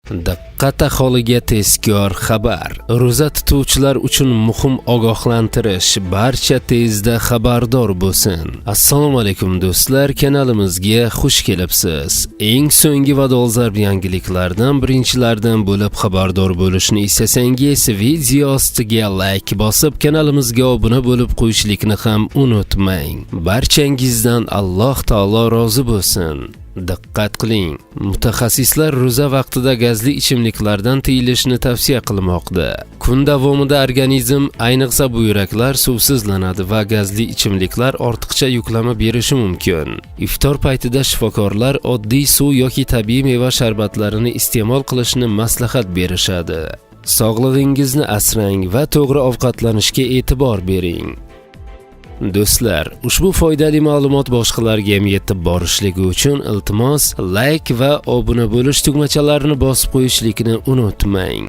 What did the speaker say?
Diqqat aholiga tezkor xabar. Ro'za tutuvchilar uchun muhim ogohlantirish. Barcha tezda xabardor bo'lsin. Assalomu alaykum do'stlar, kanalimizga xush kelibsiz. Eng so'nggi va dolzarb yangiliklardan birinchilardan bo'lib xabardor bo'lishni istasangiz, video ostiga like bosib, kanalimizga obuna bo'lib qo'yishlikni ham unutmang. Barchangizdan Alloh taolo rozi bo'lsin. Diqqat qiling. Mutaxassislar ro'za vaqtida gazli ichimliklardan tiyilishni tavsiya qilmoqda. Kun davomida organizm, ayniqsa buyraklar suvsizlanadi va gazli ichimliklar ortiqcha yuklama berishi mumkin. Iftor paytida shifokorlar oddiy suv yoki tabiiy meva sharbatlarini iste'mol qilishni maslahat berishadi. Sog'lig'ingizni asrang va to'g'ri ovqatlanishga e'tibor bering. Do'stlar, ushbu foydali ma'lumot boshqalarga ham yetib borishligi uchun iltimos like va obuna bo'lish tugmachalarini bosib qo'yishlikni unutmang.